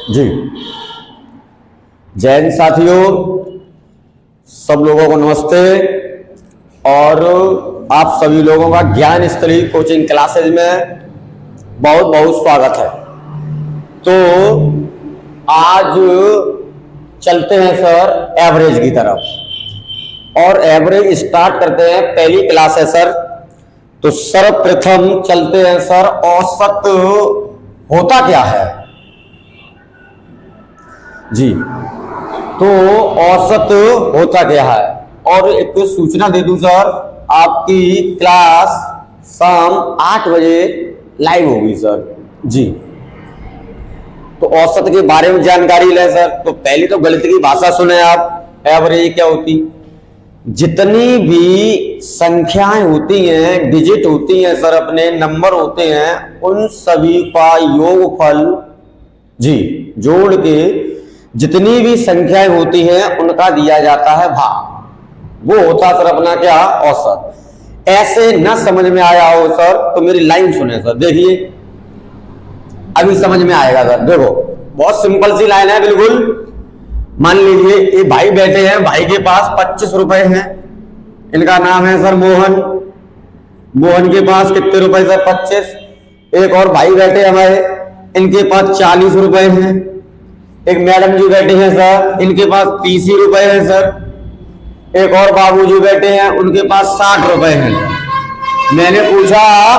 जी जय हिंद साथियों, सब लोगों को नमस्ते और आप सभी लोगों का ज्ञान स्थली कोचिंग क्लासेज में बहुत बहुत स्वागत है। तो आज चलते हैं सर एवरेज की तरफ और एवरेज स्टार्ट करते हैं। पहली क्लास है सर। तो सर्वप्रथम चलते हैं सर, औसत होता क्या है जी। तो औसत होता क्या है, और एक सूचना दे दूं सर, आपकी क्लास शाम 8 बजे लाइव होगी सर जी। तो औसत के बारे में जानकारी लें सर। तो पहले तो गणित की भाषा सुने आप। एवरेज क्या होती, जितनी भी संख्याएं होती हैं, डिजिट होती हैं सर, अपने नंबर होते हैं, उन सभी का योगफल जी जोड़ के जितनी भी संख्याएं होती हैं उनका दिया जाता है भाग। वो होता सर अपना क्या, औसत। ऐसे न समझ में आया हो सर तो मेरी लाइन सुने सर, देखिए अभी समझ में आएगा सर। देखो बहुत सिंपल सी लाइन है बिल्कुल। मान लीजिए ये भाई बैठे हैं, भाई के पास 25 रुपए हैं। इनका नाम है सर मोहन। मोहन के पास कितने रुपए सर, 25। एक और भाई बैठे हमारे, इनके पास 40 रुपए हैं। एक मैडम जी बैठे हैं सर, इनके पास 30 रुपए हैं सर। एक और बाबूजी बैठे हैं, उनके पास 60 रुपए हैं। मैंने पूछा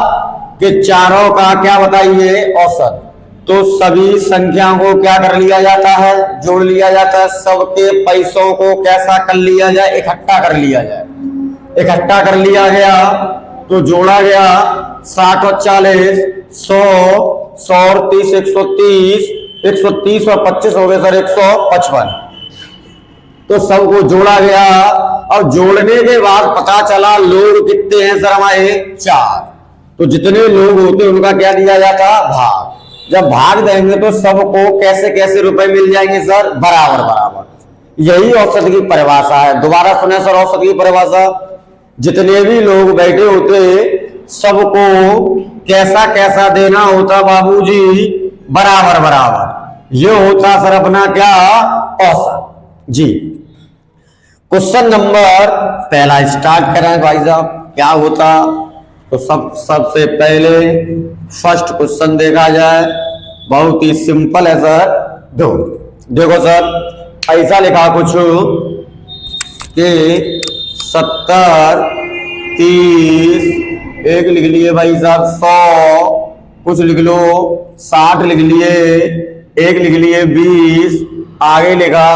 कि चारों का क्या बताइए औसत। तो सभी संख्याओं को क्या कर लिया जाता है, जोड़ लिया जाता है। सबके पैसों को कैसा कर लिया जाए, इकट्ठा कर लिया जाए। इकट्ठा कर लिया गया तो जोड़ा गया 60 और 40, 100, 100 और 30, 130, 130 और 25 हो गए सर 155। तो सबको जोड़ा गया और जोड़ने के बाद पता चला लोग कितने हैं सर हमारे, 4। तो जितने लोग होते हैं उनका क्या दिया जाता, भाग। जब भाग देंगे तो सबको कैसे कैसे रुपए मिल जाएंगे सर, बराबर बराबर। यही औसत की परिभाषा है। दोबारा सुने सर औसत की परिभाषा। जितने भी लोग बैठे होते सबको कैसा कैसा देना होता बाबूजी, बराबर बराबर। ये होता सर अपना क्या, औसत जी। क्वेश्चन नंबर पहला स्टार्ट करें भाई साहब। क्या होता, तो सबसे पहले फर्स्ट क्वेश्चन देखा जाए। बहुत ही सिंपल है सर। देखो सर, ऐसा लिखा कुछ कि 70, 30, एक लिख लिए भाई साहब, 100 कुछ लिख लो, 60 लिख लिए, एक लिख लिए 20, आगे लिखा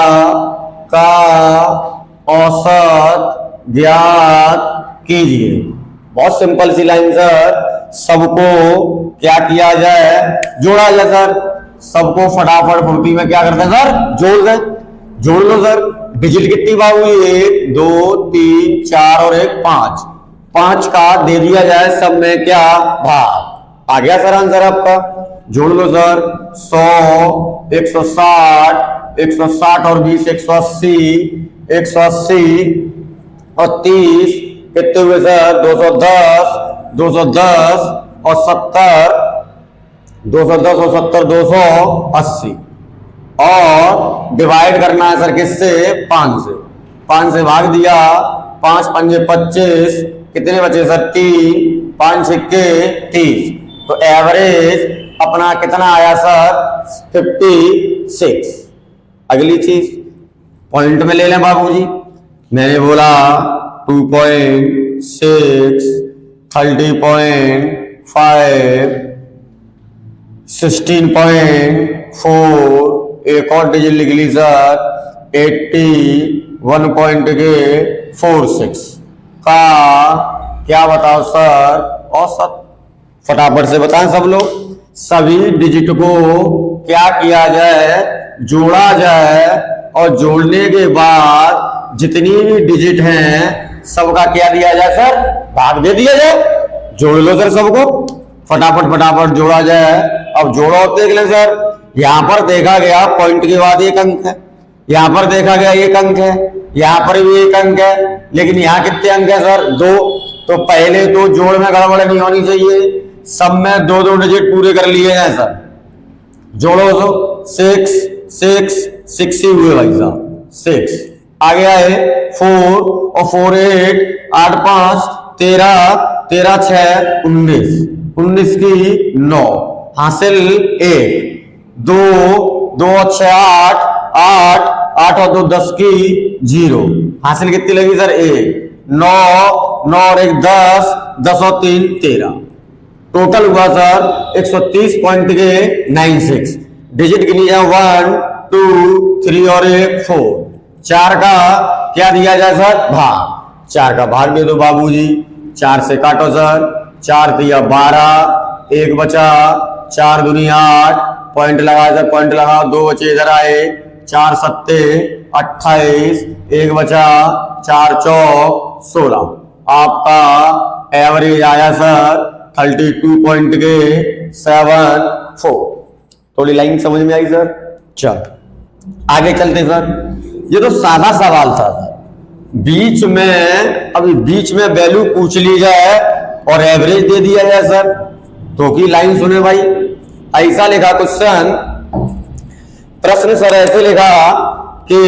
का औसत ज्ञात कीजिए। बहुत सिंपल सी लाइन सर। सबको क्या किया जाए, जोड़ा जाए सर। सबको फटाफट फुर्ती में क्या करते हैं सर, जोड़ दें। जोड़ लो सर। डिजिट कितनी बाबू, 1, 2, 3, 4 और 1, 5। 5 का दे दिया जाए सब में क्या, भाग। आ गया सर आंसर आपका। जोड़ लो सर। 100, 160, 160 और 20, 180, 180 और 30 कितने हुए सर, 210, 210 और 70, 210 और 70, 280। और डिवाइड करना है सर किससे, 5 से। 5 से भाग दिया, 5 पंजे 25, कितने बचे सर, 3, 5 सिक्के 30। तो एवरेज अपना कितना आया सर, 56। अगली चीज पॉइंट में ले लें बाबूजी। मैंने बोला 2.6, 30.5, 16.4, एक और डिजिट लिख ली सर 81.46 का क्या बताओ सर, औसत। फटाफट से बताएं सब लोग। सभी डिजिट को क्या किया जाए, जोड़ा जाए, और जोड़ने के बाद जितनी भी डिजिट हैं सबका क्या दिया जाए सर, भाग दे दिया जाए। जोड़ लो सर सबको, फटाफट फटाफट जोड़ा जाए। अब जोड़ो देख लें सर। यहां पर देखा गया पॉइंट के बाद 1 अंक है, यहां पर देखा गया 1 अंक है, यहां पर भी 1 अंक है, लेकिन यहां कितने अंक है सर, 2। तो पहले तो जोड़ में गड़बड़ नहीं होनी चाहिए, सब में 2-2 डिजिट पूरे कर लिए हैं सर। जोड़ो तो सिक्स सिक्स सिक्स ही हुए भाई साहब, सिक्स। आगे आए 4 और 4 8, 8 5 13, 13 6 19, 19 की 9, हासिल 1, 2 2 और 6 8, 8 8 और 2 10 की 0, हासिल कितनी लगी सर 1, 9 9 और 1 10, 10 और 3 13, टोटल हुआ सर 130 पॉइंट के 96। डिजिट गिनिए 1 2 3 और 1 4। 4 का क्या दिया जाए सर भाग, 4 का भाग दे दो बाबूजी, 4 से काटो सर, 4 दिया 12, 1 बचा, 4 दूनी 8, पॉइंट लगाया सर, पॉइंट लगाओ, 2 बचे इधर आए, 4 सत्ते 28, 1 बचा, 4 चौक 16। आपका एवरेज आया सर 32 पॉइंट के 74। थोड़ी लाइन समझ में आई सर। चल आगे चलते सर, ये तो सादा सवाल था सर, बीच में अभी बीच में वैल्यू पूछ ली जाए और एवरेज दे दिया जाए सर, तो की लाइन सुने भाई। ऐसा लिखा क्वेश्चन, प्रश्न सर ऐसे लिखा कि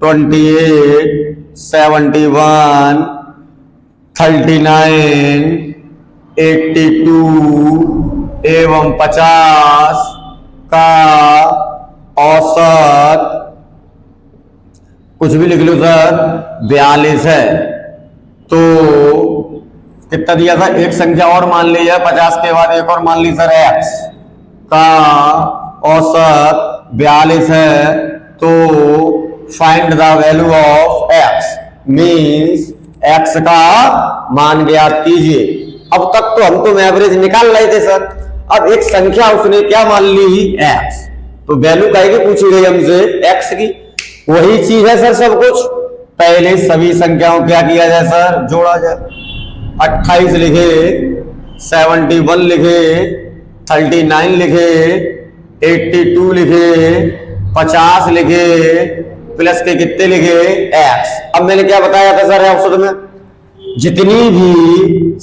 28 71 39 82 एवं 50 का औसत कुछ भी लिख लो सर 42 है। तो कितना दिया था, एक संख्या और मान ली है, 50 के बाद एक और मान ली सर x का औसत 42 है, तो find the value of x, means x का मान ज्ञात कीजिए। अब तक तो हम तो एवरेज निकाल रहे थे सर, अब एक संख्या उसने क्या मान ली x, तो वैल्यू काहे की पूछी गई हमसे x की, वही चीज है सर सब कुछ। पहले सभी संख्याओं क्या किया जाए सर, जोड़ा जाए, 28 लिखे, 71 लिखे, 39 लिखे, 82 लिखे, 50 लिखे, प्लस के कितने लिखे x। अब मैंने क्या बताया था सर औसत में, जितनी भी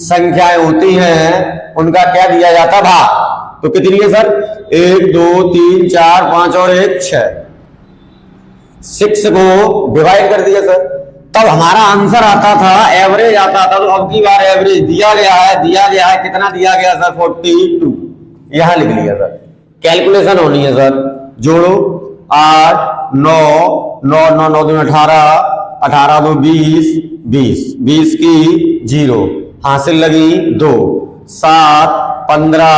संख्याएं होती हैं उनका क्या दिया जाता भाग, तो कितनी है सर 1 2 3 4 5 और 1 6, 6 को डिवाइड कर दिया सर, तब हमारा आंसर आता था, एवरेज आता था। तो अब की बार एवरेज दिया गया है कितना दिया गया सर 42, यहां लिख लिया सर। कैलकुलेशन होनी है सर, जोड़ो 8 9 9 9 9 2 18, 18 2 20, 20 20 की 0, हासिल लगी 2, 7 15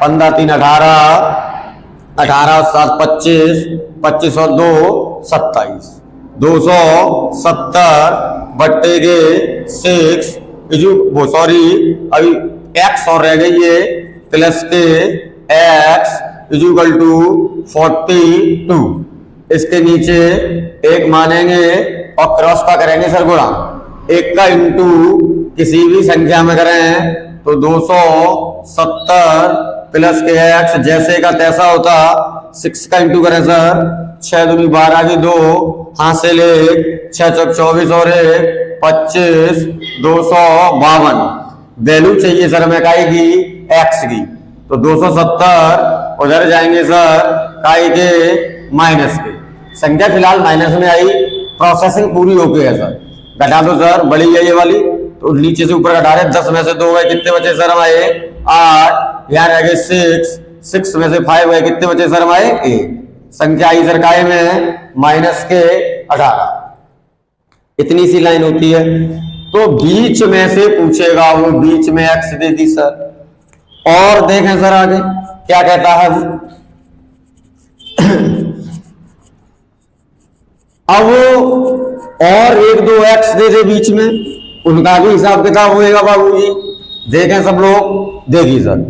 15 3 18, 18 7 25, 25 और 2 27, 270 बट्टे के 6 वो सॉरी अभी x और रह गई है, प्लस के x इजुकल टू 42, इसके नीचे एक मानेंगे और क्रॉस का करेंगे सर गुणा, एक का इंटू किसी भी संख्या में करें तो 270 प्लस के x जैसे का तैसा होता, 6 का इंटू करें सर, 6 दूनी 12 की 2, हासिल 1, 6 चौक 24 और 1 25, 252। वैल्यू चाहिए सर हमें काई की x की, तो 270 उधर जाएंगे सर काई के माइनस के, संख्या फिलहाल माइनस में आई, प्रोसेसिंग पूरी हो गई है सर। घटा दो सर, बड़ी है ये वाली, तो नीचे से ऊपर घटा रहे, 10 में से 2 गए, कितने बचे सर हमारे 8, यहाँ रह गए 6 में से 5 गए, कितने बचे सर हमारे 8, संख्या आई सर काय में माइनस के 18। इतनी सी लाइन होती है, तो बीच में से पूछेगा वो, बीच में x दे दी सर, और देखें सर आगे क्या कहता है वो। अब और 1 2 x दे दे बीच में, उनका भी हिसाब किताब होएगा बाबूजी, देखें सब लोग, देखिए सर।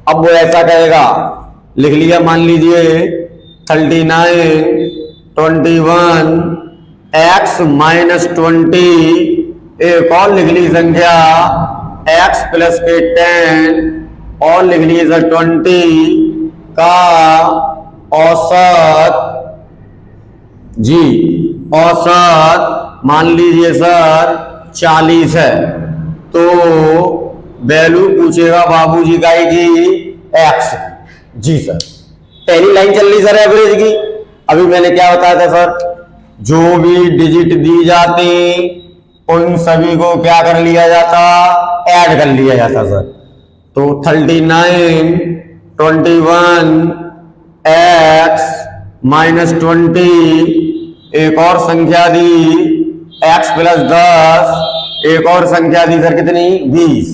अब वो ऐसा कहेगा, लिख लिया मान लीजिए 39 21 x माइनस 20, एक और लिख ली संख्या x प्लस के 10 और लिख ली सर 20 का औसत जी, औसत मान लीजिए सर 40 है, तो वैल्यू पूछेगा बाबूजी का जी x जी सर। पहली लाइन चल रही सर एवरेज की। अभी मैंने क्या बताया था सर, जो भी डिजिट दी जाती उन सभी को क्या कर लिया जाता, ऐड कर लिया जाता सर। तो 39, 21, x माइनस 20, एक और संख्या दी x प्लस 10, एक और संख्या दी सर कितनी 20।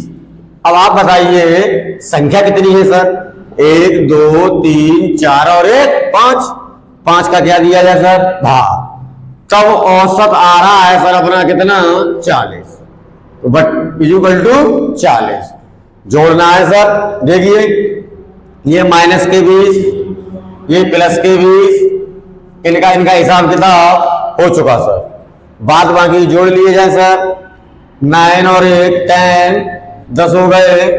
अब आप बताइए संख्या कितनी है सर, 1 2 3 4 और 1 5। 5 का क्या दिया जाए सर, भाग। तब औसत आ रहा है सर अपना कितना 40, तो बट इक्वल टू 40 जोड़ना है सर। देखिए ये माइनस के 20, ये प्लस के 20, इनका हिसाब किताब हो चुका सर। बाद बाकी जोड़ लिए जाए सर, 9 और 1 10, 10 हो गए,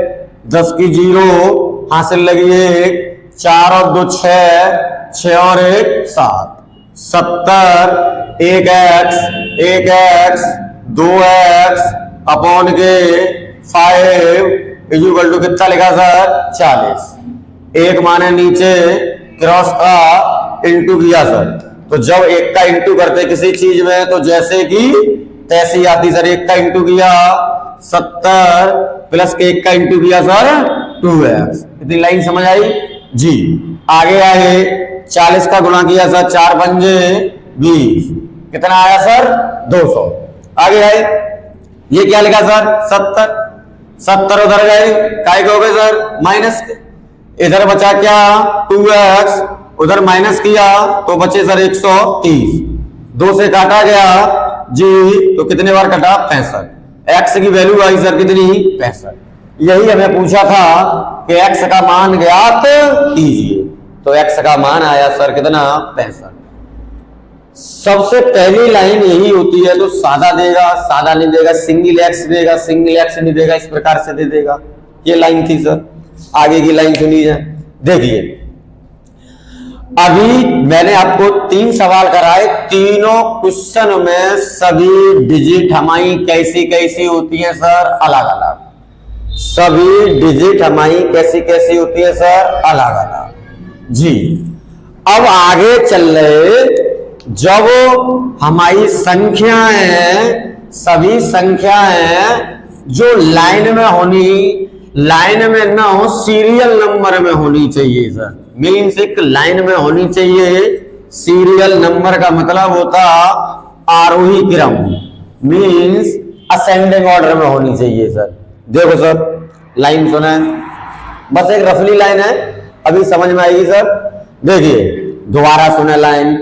10 की 0 हासिल लगी 1, 4 और 2 6, 6 और 1 7, 70, 1x 2x अपॉन के 5 इक्वल टू कितना लिखा सर 40। एक माने नीचे क्रॉस का इंटू किया सर, तो जब एक का इंटू करते किसी चीज में तो जैसे कि तैसी आती सर। एक का इंटू किया 70 प्लस के एक का इंटू किया सर 2x। इतनी लाइन समझ आई जी। आगे आए 40 का गुणा किया सर 4 पंजे 20, कितना आया सर 200। आगे आए ये क्या लिखा सर 70, 70 उधर गए काय के हो गए सर माइनस के, इधर बचा क्या 2x, उधर माइनस किया तो बचे सर 130, 2 से काटा गया जी तो कितने बार कटा 65। x की वैल्यू आई सर कितनी 65। यही हमें पूछा था कि x का मान ज्ञात कीजिए, तो x का मान आया सर कितना 65। सबसे पहली लाइन यही होती है, तो सादा देगा, सादा नहीं देगा, सिंगल एक्स देगा, सिंगल एक्स नहीं देगा, इस प्रकार से दे देगा। ये लाइन थी सर। आगे की लाइन सुनी जाए, देखिए अभी मैंने आपको 3 सवाल कराए, तीनों क्वेश्चन में सभी डिजिट हमारी कैसी कैसी होती है सर अलग अलग। सभी डिजिट हमारी कैसी कैसी होती है सर अलग अलग जी। अब आगे चल रहे, जब हमारी संख्याएं सभी संख्याएं जो लाइन में होनी, लाइन में ना हो सीरियल नंबर में होनी चाहिए सर। मीन्स एक लाइन में होनी चाहिए। सीरियल नंबर का मतलब होता आरोही क्रम, मीन्स असेंडिंग ऑर्डर में होनी चाहिए सर। देखो सर लाइन सुना, बस एक रफली लाइन है, अभी समझ में आएगी सर। देखिए दोबारा सुने लाइन।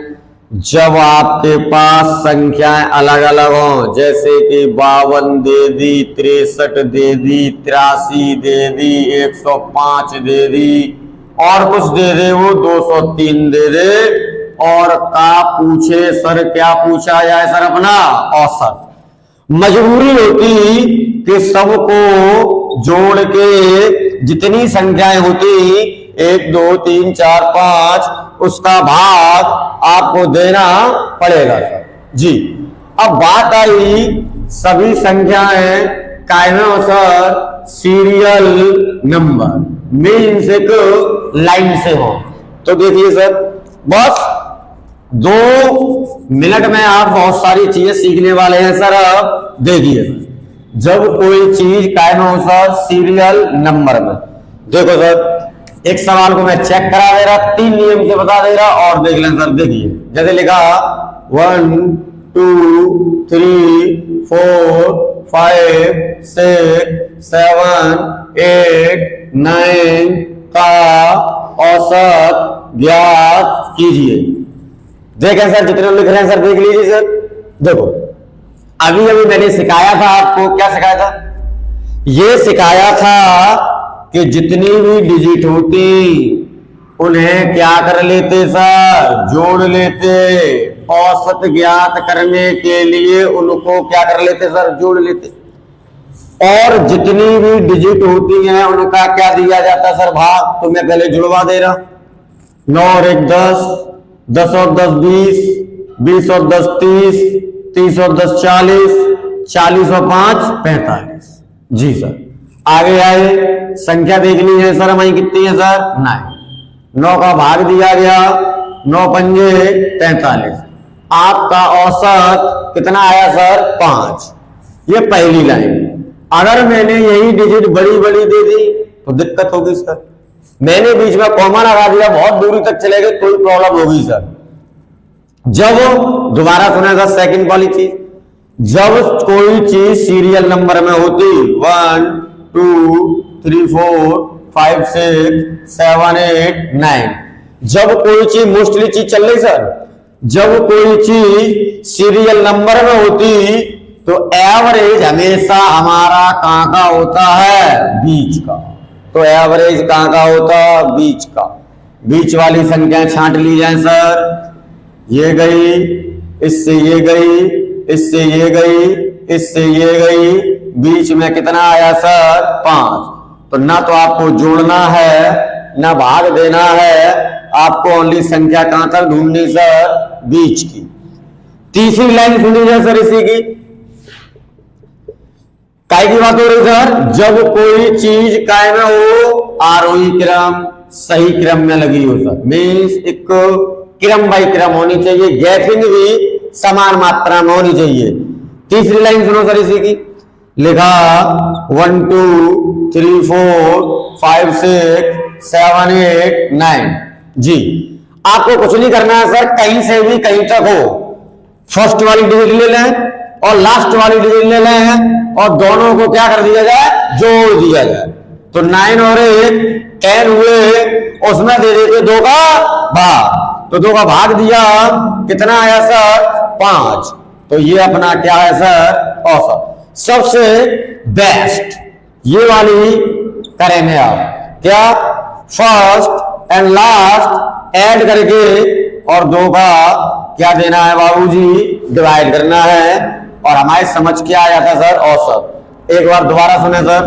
जब आपके पास संख्याएं अलग अलग हों, जैसे कि 52 दे दी, 63 दे दी, 83 दे दी, 105 दे दी और कुछ दे दे वो 203 दे दे, और का पूछे सर क्या पूछा जाए सर अपना औसत। मजबूरी होती कि सबको जोड़ के जितनी संख्याएं होती 1 2 3 4 5 उसका भाग आपको देना पड़ेगा सर जी। अब बात आई सभी संख्याएं कायम में हो सर सीरियल नंबर, मीन्स एक लाइन से हो। तो देखिए सर बस 2 मिनट में आप बहुत सारी चीजें सीखने वाले हैं सर। अब देखिए जब कोई चीज कायम हो सर सीरियल नंबर में, देखो सर एक सवाल को मैं चेक करा दे रहा, 3 नियम से बता दे रहा और देख लें सर। देखिए जैसे लिखा 1 2 3 4 5 6 7 8 9 का औसत ज्ञात कीजिए। देखें सर जितने लिख रहे हैं सर देख लीजिए सर। देखो अभी अभी मैंने सिखाया था आपको, क्या सिखाया था, ये सिखाया था कि जितनी भी डिजिट होती उन्हें क्या कर लेते सर जोड़ लेते। औसत ज्ञात करने के लिए उनको क्या कर लेते सर जोड़ लेते। और जितनी भी डिजिट होती हैं उनका क्या दिया जाता सर भाग। तो मैं पहले जुड़वा दे रहा, 9 और 1 10, 10 और 10 20, 20 और 10 30, 30 और 10 40, 40 और 5 45 जी सर। आगे आए संख्या देखनी है सर हमारी कितनी है सर 9। 9 का भाग दिया गया, 9 पंजे 43, आपका औसत कितना आया सर? 5। ये पहली लाइन। अगर मैंने यही डिजिट बड़ी बड़ी दे दी तो दिक्कत होगी सर। मैंने बीच में कॉमा लगा दिया, बहुत दूरी तक चले गए, कोई प्रॉब्लम होगी सर। जब दोबारा सुनेगा सेकंड वाली चीज, जब कोई चीज सीरियल नंबर में होती 1 2 3 4 5 6 7 8 9, जब कोई चीज मोस्टली चीज चल रही सर, जब कोई चीज सीरियल नंबर में होती तो एवरेज हमेशा हमारा कहां का होता है? बीच का। तो एवरेज कहां का होता? बीच का। बीच वाली संख्या छांट ली जाए सर। ये गई, इससे ये गई, इससे ये गई, इससे ये गई, बीच में कितना आया सर? 5। तो ना तो आपको जोड़ना है ना भाग देना है, आपको ओनली संख्या कहां तक ढूंढनी सर? बीच की। तीसरी लाइन सुनी जाए सर इसी की। काय की बात हो रही सर? जब कोई चीज काय में हो, आरोही क्रम सही क्रम में लगी हो सर, मीन्स एक क्रम बाई क्रम होनी चाहिए, गैपिंग भी समान मात्रा में होनी चाहिए। तीसरी लाइन सुनो सर इसी की। लिखा 1 2 3 4 5 6 7 8 9। जी, आपको कुछ नहीं करना है सर, कहीं से भी कहीं तक हो, फर्स्ट वाली डिजिट ले लें और लास्ट वाली डिजिट ले लें और दोनों को क्या कर दिया जाए? जोड़ दिया जाए। तो 9 और 1 10 हुए, उसमें दे देते 2 का भाग, तो 2 का भाग दिया, कितना आया सर? 5। तो ये अपना क्या है सर? औसत। सबसे बेस्ट ये वाली करेंगे आप, क्या? फर्स्ट एंड लास्ट ऐड करके और 2 का क्या देना है बाबूजी? डिवाइड करना है, और हमारे समझ क्या आ जाता है सर? औसत। एक बार दोबारा सुने सर।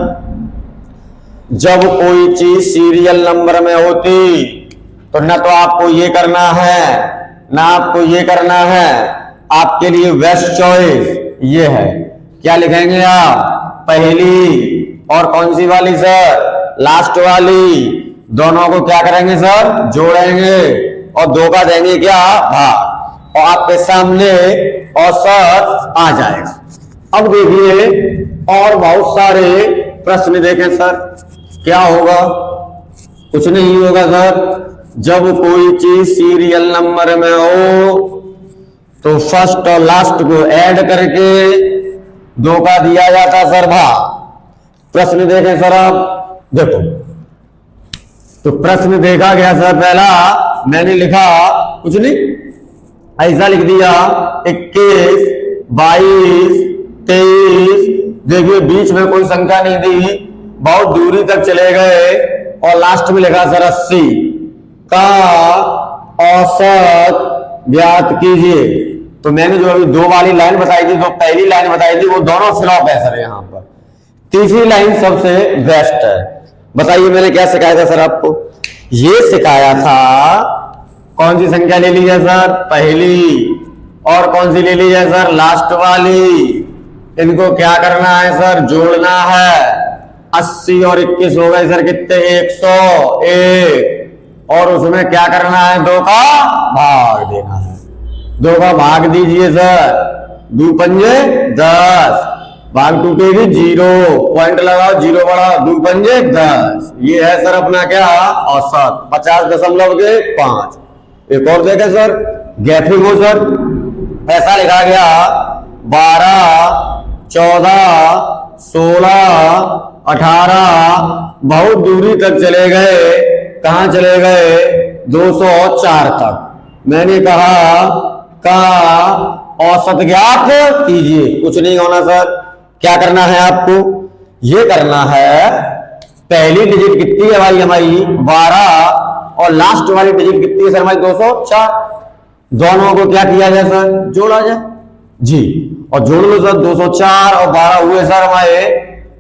जब कोई चीज सीरियल नंबर में होती तो ना तो आपको ये करना है ना आपको ये करना है, आपके लिए बेस्ट चॉइस ये है। क्या लिखेंगे आप? पहली और कौन सी वाली सर? लास्ट वाली। दोनों को क्या करेंगे सर? जोड़ेंगे और 2 का देंगे क्या? भाग, और आपके सामने औसत आ जाएगा। अब देखिए और बहुत सारे प्रश्न देखें सर, क्या होगा? कुछ नहीं होगा सर। जब कोई चीज सीरियल नंबर में हो तो फर्स्ट और लास्ट को ऐड करके 2 का दिया जाता सर भाग। प्रश्न देखें सर, आप देखो, तो प्रश्न देखा गया सर, पहला मैंने लिखा कुछ नहीं, ऐसा लिख दिया 21 22 23, देखिए बीच में कोई संख्या नहीं दी, बहुत दूरी तक चले गए, और लास्ट में लिखा सर 80 का औसत ज्ञात कीजिए। तो मैंने जो अभी 2 वाली लाइन बताई थी, जो पहली लाइन बताई थी, वो दोनों फ्लॉप है सर यहाँ पर। तीसरी लाइन सबसे बेस्ट है। बताइए मैंने क्या सिखाया था सर आपको? ये सिखाया था कौन सी संख्या ले ली है सर? पहली। और कौन सी ले ली है सर? लास्ट वाली। इनको क्या करना है सर? जोड़ना है। 80 और 21 हो गए सर कितने? 101, और उसमें क्या करना है? 2 का भाग देना है। 2 का भाग दीजिए सर, 2 पंजे 10, भाग टूटेगी 0, पॉइंट लगाओ, 0 बढ़ा, 2 पंजे 10। ये है सर अपना क्या? औसत 50.5। एक और देखें सर, गैपिंग हो सर, ऐसा लिखा गया 12 14 16 18, बहुत दूरी तक चले गए। कहां चले गए? 204 तक। मैंने कहा का औसत ज्ञात कीजिए। कुछ नहीं होना सर, क्या करना है आपको? ये करना है, पहली डिजिट कितनी है भाई हमारी? 12, और लास्ट वाली डिजिट कितनी है सर हमारी? 204। दोनों को क्या किया जाए सर? जोड़ा जाए जी, और जोड़ लो सर। 204 और 12 हुए सर हमारे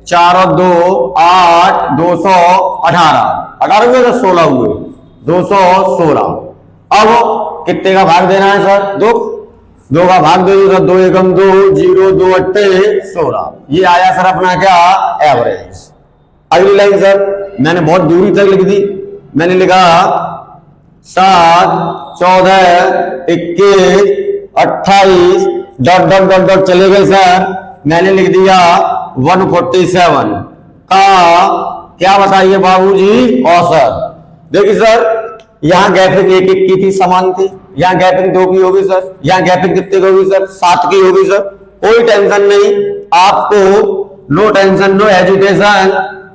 4 और 2 8, 218, 18 हुए सर, 16 हुए, 216। अब कितने का भाग देना है सर? 2 का भाग दे दो सर, 2 एकम 2, 0 2 8 16। ये आया सर अपना क्या? एवरेज। अगली लाइन सर, मैंने बहुत दूरी तक लिख दी। मैंने लिखा 7, 14, 21, 28 डॉट डॉट डॉट डॉट चले गए सर। मैंने लिख दिया 147 का क्या बताइए बाबूजी औसत। देखिए सर यहाँ गैपिंग 1-1 की थी, समान थी। यहाँ गैपिंग 2 की होगी सर, यहाँ गैपिंग कितने की होगी सर, 7 की होगी सर। कोई टेंशन नहीं आपको, नो टेंशन नो एजुटेशन।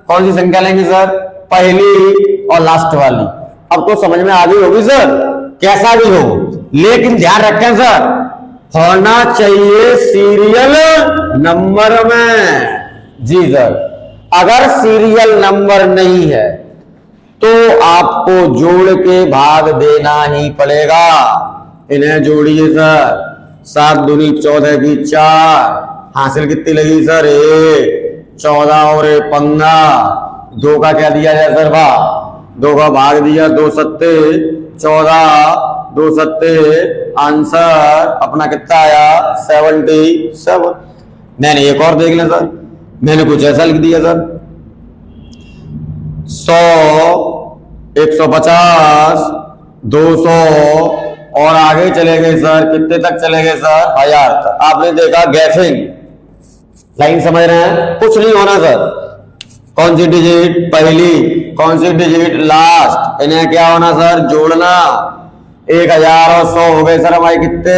कौन सी संख्या लेंगे सर, पहली और लास्ट वाली। अब तो समझ में आ गई होगी सर, कैसा भी हो लेकिन ध्यान रखें सर होना चाहिए सीरियल नंबर में। जी सर, अगर सीरियल नंबर नहीं है तो आपको जोड़ के भाग देना ही पड़ेगा। इन्हें जोड़िए सर, 7 दूनी 14 की 4, हासिल कितनी लगी सर 1, 14 और 15, 2 का क्या दिया जाए सर भाग, 2 का भाग दिया, 2 सत्ते 14, 2 सत्ते आंसर अपना कितना आया 77। मैंने एक और देख लें सर, मैंने कुछ ऐसा लिख दिया सर 100, 150, 200 और आगे चले गए सर, कितने तक चले गए सर 1000 तक। आपने देखा गैसिंग लाइन, समझ रहे हैं, कुछ नहीं होना सर। कौन सी डिजिट पहली, कौन सी डिजिट लास्ट, इन्हें क्या होना सर जोड़ना। 1000 और 100 हो गए सर हमारे कितने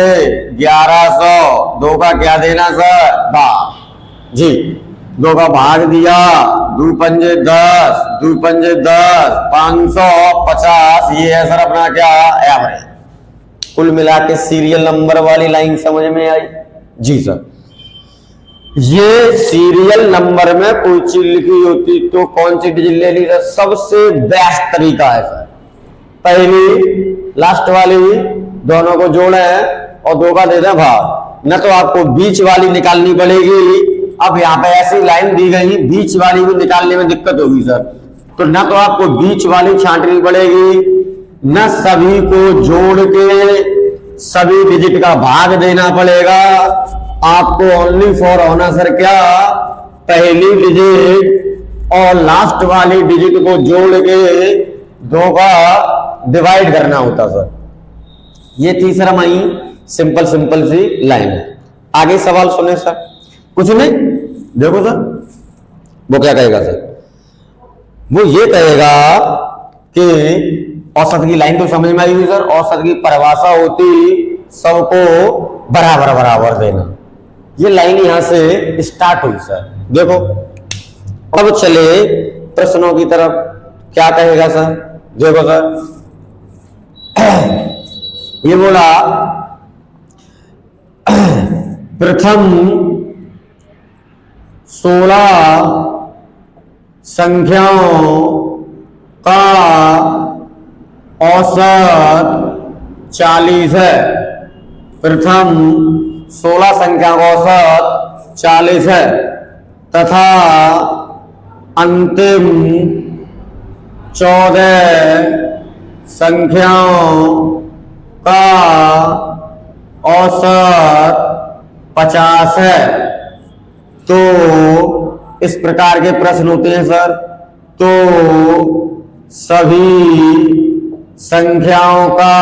1100। 2 का क्या देना सर भाग जी, 2 का भाग दिया, 2 पंजे 10, 2 पंजे 10, 550। ये है सर अपना क्या एवरेज। कुल मिला के सीरियल नंबर वाली लाइन समझ में आई। जी सर, ये सीरियल नंबर में कोई चीज लिखी होती तो कौन सी डिजिट ले ली सर, सबसे बेस्ट तरीका है सर पहली लास्ट वाली दोनों को जोड़े और 2 का दे दें भाग। न तो आपको बीच वाली निकालनी पड़ेगी। अब यहाँ पे ऐसी लाइन दी गई, बीच वाली भी निकालने में दिक्कत होगी सर, तो न तो आपको बीच वाली छांटनी पड़ेगी, न सभी को जोड़ के सभी डिजिट का भाग देना पड़ेगा। आपको ओनली फॉर होना सर क्या, पहली डिजिट और लास्ट वाली डिजिट को जोड़ के 2 का डिवाइड करना होता सर। ये तीसरा हमारी सिंपल सिंपल सी लाइन है। आगे सवाल सुने सर, कुछ नहीं, देखो सर वो क्या कहेगा सर, वो ये कहेगा कि औसत की लाइन तो समझ में आई हुई सर। औसत की परिभाषा होती सबको बराबर बराबर देना। ये लाइन यहां से स्टार्ट हुई सर। देखो अब चले प्रश्नों की तरफ, क्या कहेगा सर, देखो सर ये बोला प्रथम 16 संख्याओं का औसत 40 है। प्रथम 16 संख्या का औसत 40 है तथा अंतिम 14 संख्याओं का औसत 50 है। तो इस प्रकार के प्रश्न होते हैं सर। तो सभी संख्याओं का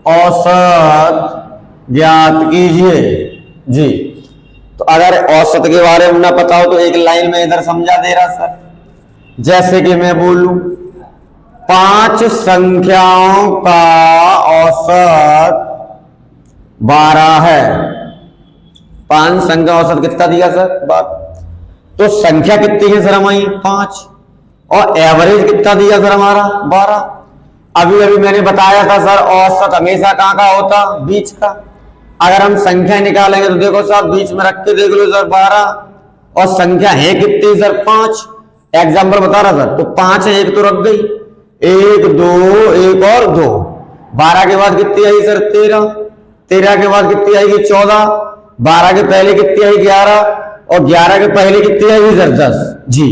औसत ज्ञात कीजिए। जी, तो अगर औसत के बारे में ना पता हो तो एक लाइन में इधर समझा दे रहा सर। जैसे कि मैं बोलूं 5 संख्याओं का औसत 12 है। 5 संख्या औसत कितना दिया सर 12। तो संख्या कितनी है सर हमारी 5 और एवरेज कितना दिया सर हमारा 12। अभी अभी मैंने बताया था सर औसत हमेशा कहां का होता, बीच का। अगर हम संख्या निकालेंगे तो देखो सर बीच में रख के देख लो सर 12 और संख्या है कितनी सर 5। एग्जाम्पल बता रहा सर, तो 5 है, एक तो रख गई, 1 2 1 और 2। 12 के बाद कितनी आई सर 13। 13 के बाद कितनी आएगी 14। 12 के पहले कितनी आई 11 और 11 के पहले कितनी आएगी सर 10। जी,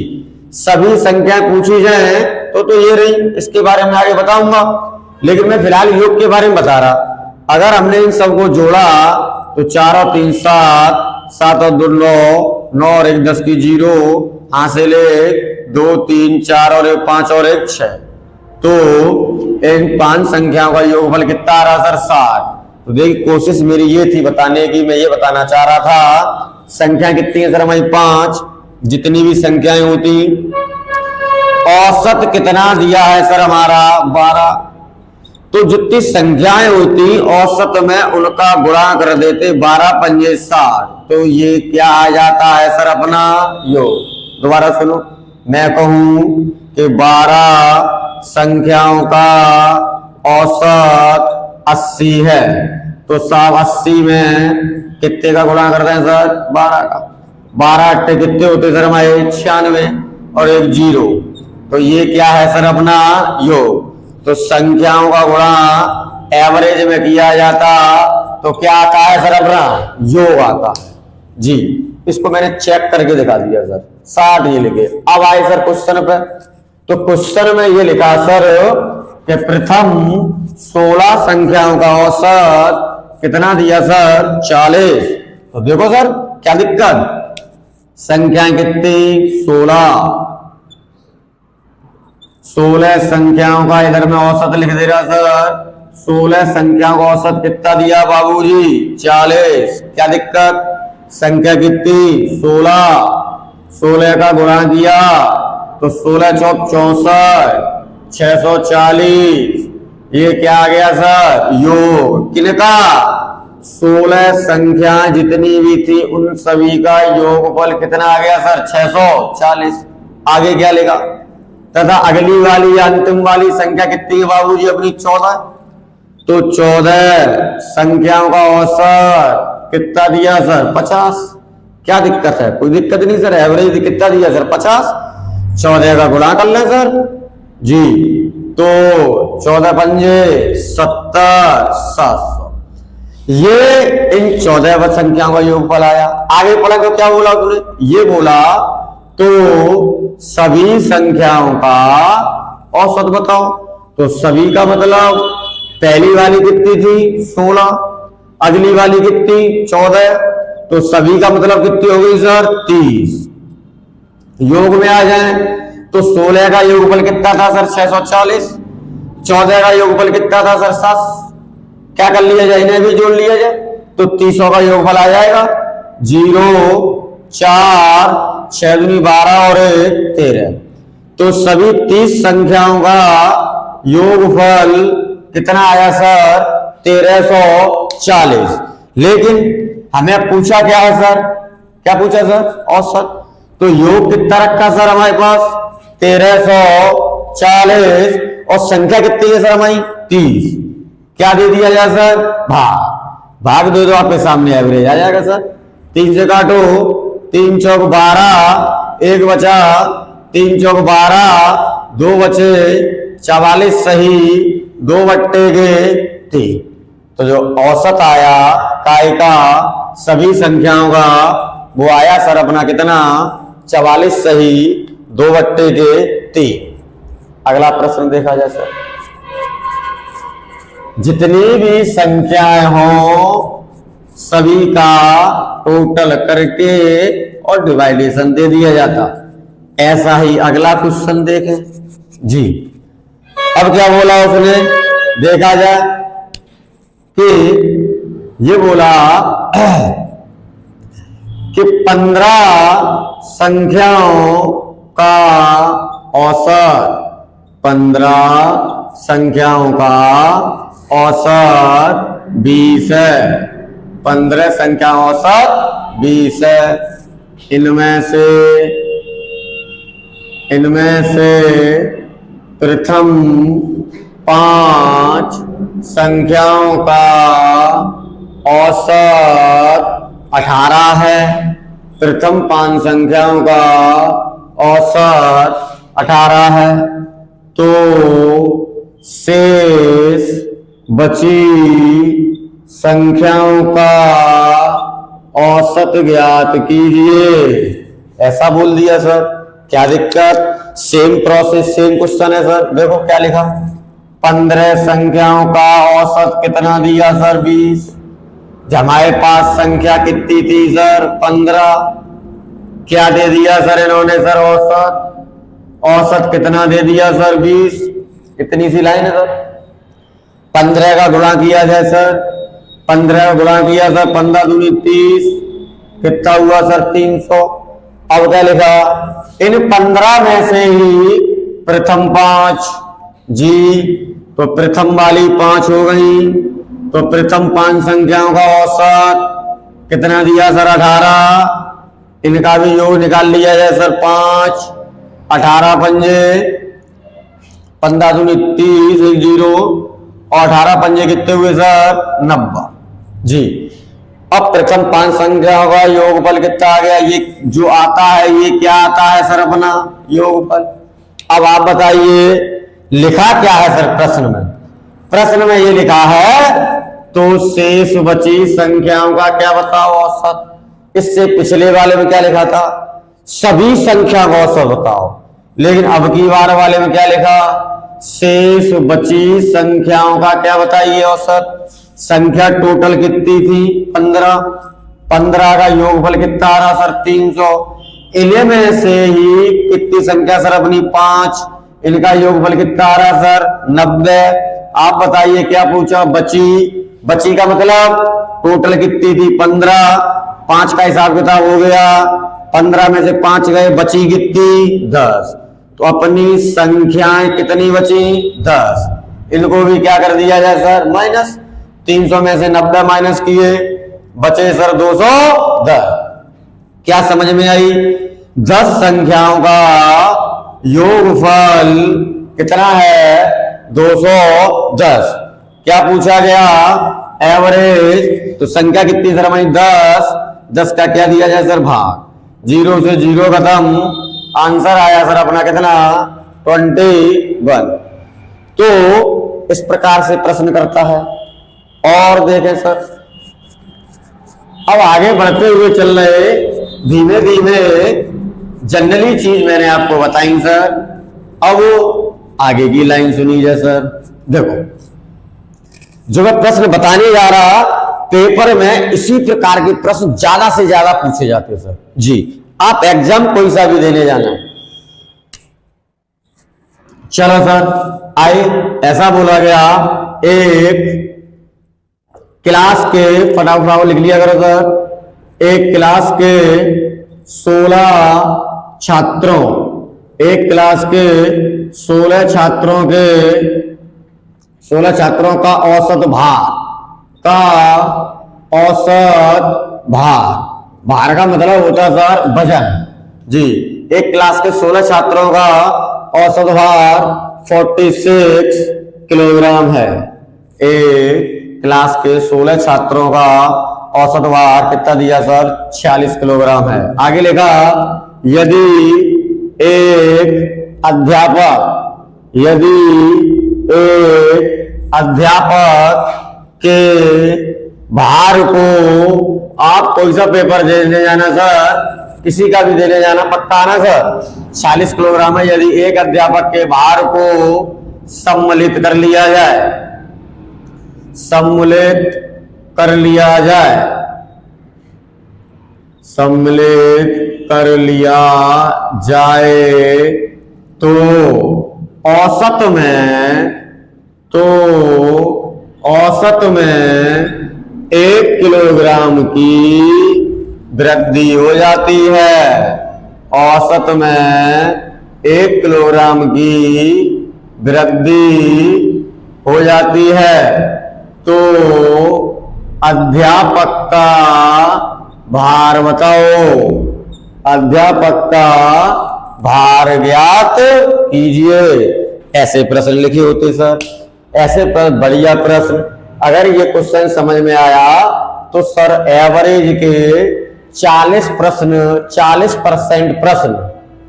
सभी संख्याएं पूछी जाए तो ये रही। इसके बारे में आगे बताऊंगा, लेकिन मैं फिलहाल योग के बारे में बता रहा। अगर हमने इन सबको जोड़ा तो 4 और 3 7, 7 और 2 9, 9 और 1 10 की 0, हासिल 1 2 3 4 और 1 5 और 1 6। तो इन 5 संख्याओं का योगफल कितना आ रहा सर 60। तो देखिए कोशिश मेरी ये थी बताने की, मैं ये बताना चाह रहा था संख्या कितनी है सर हमारी 5, जितनी भी संख्याएं होती औसत कितना दिया है सर हमारा 12। तो जितनी संख्याएं होती औसत में उनका गुणा कर देते 12 पंजे 60। तो ये क्या आ जाता है सर अपना योग। दोबारा सुनो, मैं कहूं कि 12 संख्याओं का औसत 80 है, तो साहब 80 में कितने का गुणा करते हैं सर 12 का। 12 अट्ठे कितने होते सर हमारे 96 और एक 0। तो ये क्या है सर अपना योग। तो संख्याओं का गुणा एवरेज में किया जाता तो क्या आता है सर अपना योग आता है जी। इसको मैंने चेक करके दिखा दिया सर 60 ये लिखे। अब आए सर क्वेश्चन पे। तो क्वेश्चन में ये लिखा सर कि प्रथम 16 संख्याओं का औसत कितना दिया सर 40। तो देखो सर क्या दिक्कत, संख्याएं कितनी 16 संख्याओं का इधर में औसत लिख दे रहा सर। 16 संख्याओं का औसत कितना दिया बाबूजी 40। क्या दिक्कत, संख्या कितनी 16 का गुणा किया तो 16 चौक 64 640। ये क्या आ गया सर योग किनका 16 संख्या जितनी भी थी उन सभी का योगफल कितना आ गया सर 640। आगे क्या लेगा तथा अगली वाली या अंतिम वाली संख्या कितनी है बाबूजी अपनी 14। तो 14 संख्याओं का औसत कितना दिया सर 50। क्या दिक्कत है, कोई दिक्कत नहीं सर, एवरेज कितना दिया सर 50। 14 का गुणा कर ले सर जी, तो 14 पंजे 70 700। ये इन 14 संख्याओं का योगफल आया। आगे पढ़ा तो क्या बोला तूने, ये बोला तो सभी संख्याओं का औसत बताओ। तो सभी का मतलब पहली वाली कितनी थी 16, अगली वाली कितनी 14, तो सभी का मतलब कितनी हो गई सर 30। योग में आ जाए तो 16 का योगफल कितना था सर 640, 14 का योगफल कितना था सर 7। क्या कर लिया जाए, इन्हें भी जोड़ लिया जाए तो 300 का योगफल आ जाएगा 0 4 6 दूनी 12 और 13। तो सभी 30 संख्याओं का योगफल कितना आया सर 1340। लेकिन हमें पूछा क्या है सर, क्या पूछा सर औसत। तो योग कितना रखा सर हमारे पास 1340 और संख्या कितनी है सर हमारी 30। क्या दे दिया जाए सर भाग दे दो, आपके सामने एवरेज आ जाएगा सर। 3 से काटो 3 चौक 12, 1 बचा 3 चौक 12, 2 बचे 44 सही 2 बट्टे के 3। तो जो औसत आया काय का सभी संख्याओं का वो आया सर अपना कितना 44 सही 2 बट्टे के 3। अगला प्रश्न देखा जाए सर, जितनी भी संख्याएं हो सभी का टोटल करके और डिवाइडेशन दे दिया जाता। ऐसा ही अगला क्वेश्चन देखें जी। अब क्या बोला उसने, देखा जाए कि ये बोला कि 15 संख्याओं का औसत, 15 संख्याओं का औसत 20 है। 15 संख्या औसत 20 है। इनमें से प्रथम 5 संख्याओं का औसत 18 है। प्रथम 5 संख्याओं का औसत 18 है। तो शेष बची संख्याओं का औसत ज्ञात कीजिए, ऐसा बोल दिया सर। क्या दिक्कत, सेम प्रोसेस सेम क्वेश्चन है सर। देखो क्या लिखा, 15 संख्याओं का औसत कितना दिया सर 20। हमारे पास संख्या कितनी थी सर 15। क्या दे दिया सर इन्होंने सर औसत कितना दे दिया सर 20। इतनी सी लाइन है सर। 15 का गुणा किया जाए सर, 15 का गुणा किया सर, 15 दूनी 30, कितना हुआ सर 300। अब क्या लिखा, इन 15 में से ही प्रथम 5 जी, तो प्रथम वाली 5 हो गई, तो प्रथम 5 संख्याओं का औसत कितना दिया सर 18। इनका भी योग निकाल लिया जाए सर 5, 18 पंजे 15 दूनी 30, 0 और 18 पंजे कितने हुए सर 90 जी। अब प्रथम 5 संख्याओं का योगफल कितना आ गया, ये जो आता है ये क्या आता है सर अपना योगफल। अब आप बताइए लिखा क्या है सर प्रश्न में, प्रश्न में ये लिखा है तो शेष बची संख्याओं का क्या बताओ औसत। इससे पिछले वाले में क्या लिखा था, सभी संख्या का औसत बताओ, लेकिन अब की बार वाले में क्या लिखा, शेष बची संख्याओं का क्या बताइए औसत। संख्या टोटल कितनी थी 15, 15 का योगफल कितना आ रहा सर 300। इन्हीं में से ही कितनी संख्या सर अपनी 5, इनका योगफल कितना आ रहा सर 90। आप बताइए क्या पूछा, बची, बची का मतलब टोटल कितनी थी 15, 5 का हिसाब किताब हो गया, 15 में से 5 गए, बची कितनी 10। तो अपनी संख्याएं कितनी बची 10, इनको भी क्या कर दिया जाए सर माइनस। 300 में से 90 माइनस किए, बचे सर 210। क्या समझ में आई, 10 संख्याओं का योगफल कितना है 210। क्या पूछा गया, एवरेज, तो संख्या कितनी सर हमारी 10, 10 का क्या दिया जाए सर भाग, 0 से 0 खत्म, आंसर आया सर अपना कितना 21। तो इस प्रकार से प्रश्न करता है। और देखें सर, अब आगे बढ़ते हुए चल रहे, धीमे धीमे जनरली चीज मैंने आपको बताई सर। अब आगे की लाइन सुनिए सर। देखो जो मैं प्रश्न बताने जा रहा, पेपर में इसी प्रकार के प्रश्न ज्यादा से ज्यादा पूछे जाते हैं सर जी। आप एग्जाम कोई सा भी देने जाना, चलो सर आए, ऐसा बोला गया एक क्लास के, फटाफट लिख लिया करो सर, एक क्लास के 16 छात्रों, एक क्लास के 16 छात्रों के 16 छात्रों का औसत भार, का औसत भार, भार का मतलब होता है सर वजन जी। एक क्लास के 16 छात्रों का औसत भार 46 किलोग्राम है। एक क्लास के 16 छात्रों का औसत भार कितना दिया सर 46 किलोग्राम है। आगे लिखा, यदि एक अध्यापक, यदि एक अध्यापक के भार को, आप कोई सा पेपर देने जाना सर, किसी का भी देने जाना पक्का ना सर, 40 किलोग्राम है। यदि एक अध्यापक के भार को सम्मिलित कर लिया जाए, सम्मिलित कर लिया जाए, सम्मिलित कर लिया जाए तो औसत में, तो औसत में 1 किलोग्राम की वृद्धि हो जाती है। औसत में 1 किलोग्राम की वृद्धि हो जाती है। तो अध्यापक का भार बताओ, अध्यापक का भार ज्ञात कीजिए। ऐसे प्रश्न लिखे होते सर, ऐसे बढ़िया प्रश्न। अगर ये क्वेश्चन समझ में आया तो सर एवरेज के 40 प्रश्न, 40% प्रश्न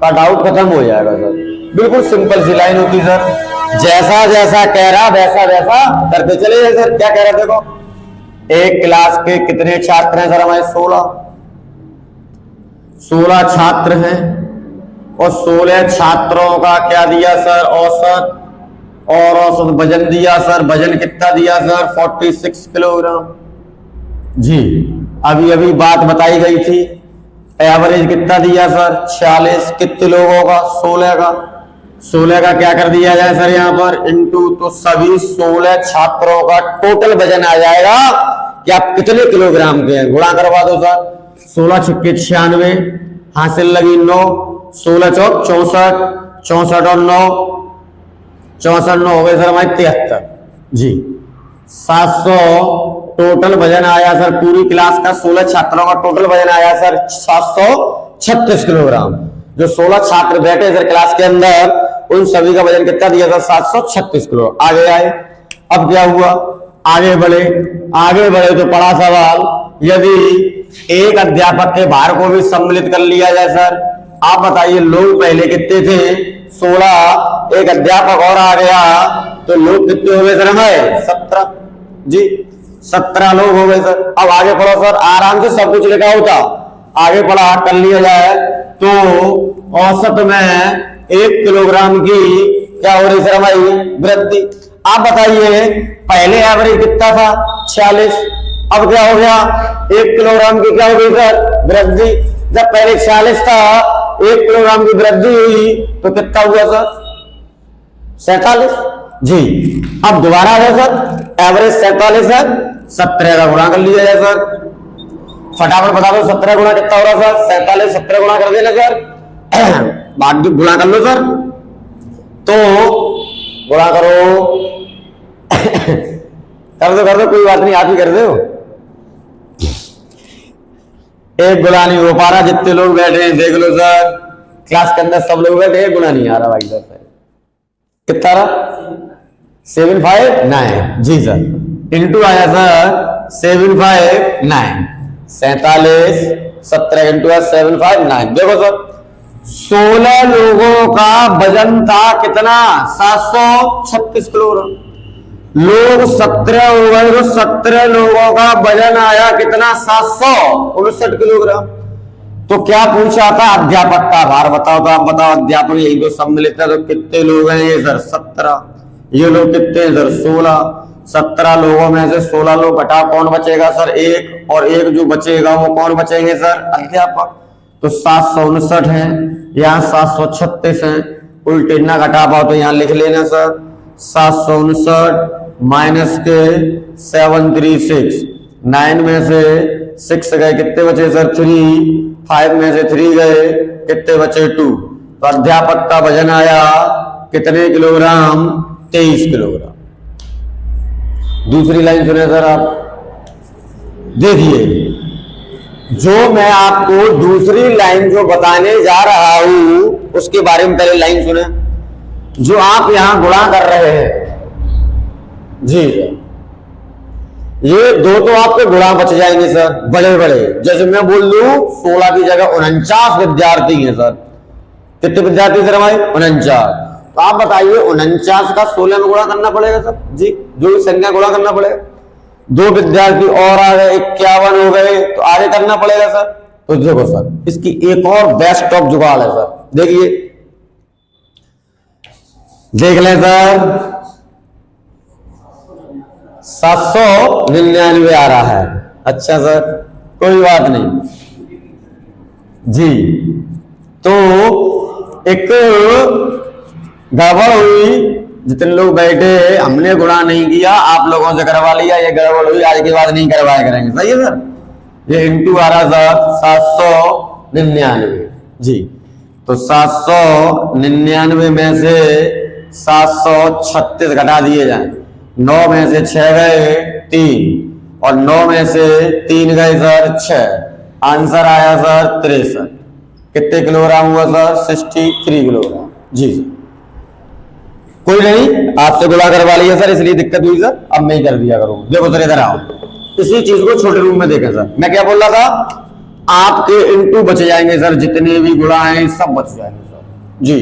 का डाउट खत्म हो जाएगा सर। बिल्कुल सिंपल सी लाइन होती सर, जैसा जैसा कह रहा वैसा वैसा करते चले जाए सर। क्या कह रहा देखो, एक क्लास के कितने छात्र हैं सर हमारे 16 छात्र हैं, और 16 छात्रों का क्या दिया सर औसत, और औसत वजन दिया सर, वजन कितना दिया सर 46 किलोग्राम जी। अभी अभी बात बताई गई थी, एवरेज कितना दिया सर 46, कितने लोगों का 16 का, 16 का क्या कर दिया जाए सर यहाँ पर इंटू, तो सभी 16 छात्रों का टोटल वजन आ जाएगा कि आप कितने किलोग्राम के हैं, गुणा करवा दो सर। 16 छक्के 96, हासिल लगी 9, 16 चौक 64, 64 और 9, 64 9 हो गए सर हमारे 73 जी। 700 टोटल वजन आया सर पूरी क्लास का, 16 छात्रों का टोटल वजन आया सर 736 किलोग्राम। जो 16 छात्र बैठे सर क्लास के अंदर उन सभी का वजन कितना दिया था, 736 किलो। आगे आए, अब क्या हुआ, आगे बढ़े तो पड़ा सवाल, यदि एक अध्यापक के भार को भी सम्मिलित कर लिया जाए सर। आप बताइए लोग पहले कितने थे, 16, एक अध्यापक और आ गया तो लोग कितने हो गए सर हमारे, 17 जी, 17 लोग हो गए सर। अब आगे पढ़ो सर, आराम से सब कुछ लिखा होता, आगे पढ़ा कर लिया जाए तो औसत में 1 किलोग्राम की क्या हो रही सर हमारी वृद्धि। आप बताइए पहले एवरेज कितना था, 46, अब क्या हो गया 1 किलोग्राम की क्या हो गई सर वृद्धि। जब पहले 46 था, 1 किलोग्राम की वृद्धि हुई तो कितना हुआ सर, 47 जी। अब दोबारा है सर, एवरेज 47 है, 17 का गुणा कर लिया जाए सर। फटाफट बता दो 17 गुणा कितना हो रहा सर, 47 17 गुणा कर देना सर, भाग गुणा कर लो सर, तो गुणा करो कर दो कोई बात नहीं, आप ही कर दो। एक गुणा नहीं हो पा रहा, जितने लोग बैठे हैं देख लो सर, क्लास के अंदर सब लोग बैठे, गुणा नहीं आ रहा भाई सर। कितना रहा, 759 जी सर, इंटू आया सर 759, 47 17 इंटू 759। देखो सर 16 लोगों का वजन था कितना, 736 किलोग्राम। लोग 17 हो गए तो 17 लोगों का वजन आया कितना, 759 किलोग्राम। तो क्या पूछा था, अध्यापक का भार बताओ। तो आप बताओ, अध्यापक यही तो सम्मिलित है, तो कितने लोग हैं ये सर 17, ये लोग कितने हैं सर 16। 17 लोगों में से 16 लोग घटा, कौन बचेगा सर, एक, और एक जो बचेगा वो कौन बचेंगे सर, अध्यापक। तो 759 है, यहाँ 736 है, उल्टे ना घटा पाओ तो यहाँ लिख लेना सर, 759 माइनस के 736, 9 में से 6 गए, कितने बचे सर 3, 5 में से 3 गए, कितने बचे 2। तो अध्यापक का वजन आया कितने किलोग्राम, 23 किलोग्राम। दूसरी लाइन सुने सर आप, देखिए जो मैं आपको दूसरी लाइन जो बताने जा रहा हूं उसके बारे में पहले लाइन सुने। जो आप यहां गुणा कर रहे हैं जी, ये दो तो आपके गुणा बच जाएंगे सर बड़े बड़े। जैसे मैं बोल दूं 16 की जगह 49 विद्यार्थी हैं सर, कितने विद्यार्थी सर हमारे 49। तो आप बताइए 49 का 16 में गुणा करना पड़ेगा सर जी, जो भी संख्या गुणा करना पड़ेगा। 2 विद्यार्थी और आ गए, 51 हो गए, तो आगे करना पड़ेगा सर। तो देखो सर इसकी एक और बेस्ट ऑफ जुगाड़ है सर, देखिए देख लें सर, 799 आ रहा है। अच्छा सर कोई बात नहीं जी। तो एक गड़बड़ हुई, जितने लोग बैठे हमने गुणा नहीं किया, आप लोगों से करवा लिया, ये गड़बड़ हुई, आज के बाद नहीं करवाया करेंगे, सही है सर। ये इंटू आ रहा सर 799 जी। तो 799 में से 736 घटा दिए जाए, 9 में से 6 गए 3, और 9 में से 3 गए सर 6, आंसर आया सर 63। कितने किलोग्राम हुआ सर, 63 किलोग्राम जी। कोई नहीं, आपसे गुणा करवा लिया सर, इसलिए दिक्कत हुई सर, अब मैं ही कर दिया करूँ। देखो सर इधर आओ, इसी चीज को छोटे रूप में देखें सर। मैं क्या बोल रहा था, आपके इंटू बच जाएंगे सर, जितने भी गुणा हैं सब बच जाएंगे सर जी।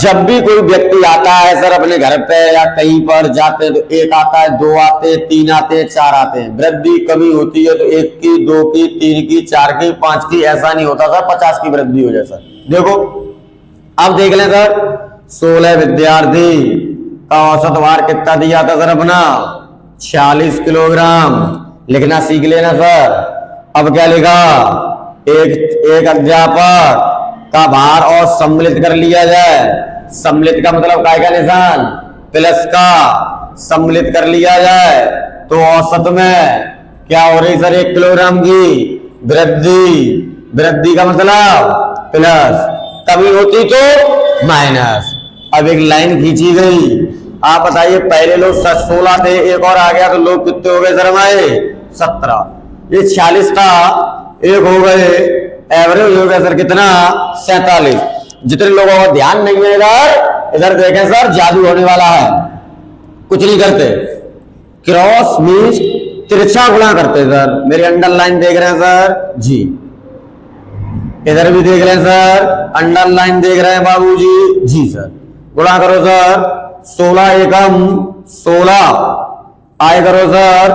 जब भी कोई व्यक्ति आता है सर अपने घर पे या कहीं पर जाते हैं, तो 1 आता है, 2 आते हैं, 3 आते हैं, 4 आते हैं। वृद्धि कमी होती है तो 1 की, 2 की, 3 की, 4 की, 5 की, ऐसा नहीं होता सर 50 की वृद्धि हो जाए सर। देखो अब देख लें सर, 16 विद्यार्थी का औसत भार कितना दिया था सर अपना, 46 किलोग्राम। लिखना सीख लेना सर। अब क्या लिखा, एक अध्यापक का भार और सम्मिलित कर लिया जाए, सम्मिलित का मतलब काय का निशान प्लस का, सम्मिलित कर लिया जाए तो औसत में क्या हो रही सर 1 किलोग्राम की वृद्धि, वृद्धि का मतलब प्लस, कमी होती तो माइनस। अब एक लाइन खींची गई, आप बताइए पहले लोग 16 थे, एक और आ गया तो लोग कितने हो गए सर हमारे 17, ये 46 था, एक हो गए, एवरेज हो गया सर कितना 47। जितने लोगों का ध्यान नहीं है इधर देखें सर जादू होने वाला है, कुछ नहीं करते, क्रॉस मीन्स तिरछा गुणा करते सर। मेरी अंडरलाइन देख रहे हैं सर जी, इधर भी देख रहे हैं सर, अंडरलाइन देख रहे हैं बाबूजी जी सर। गुणा करो सर 16 एकम 16, आए करो सर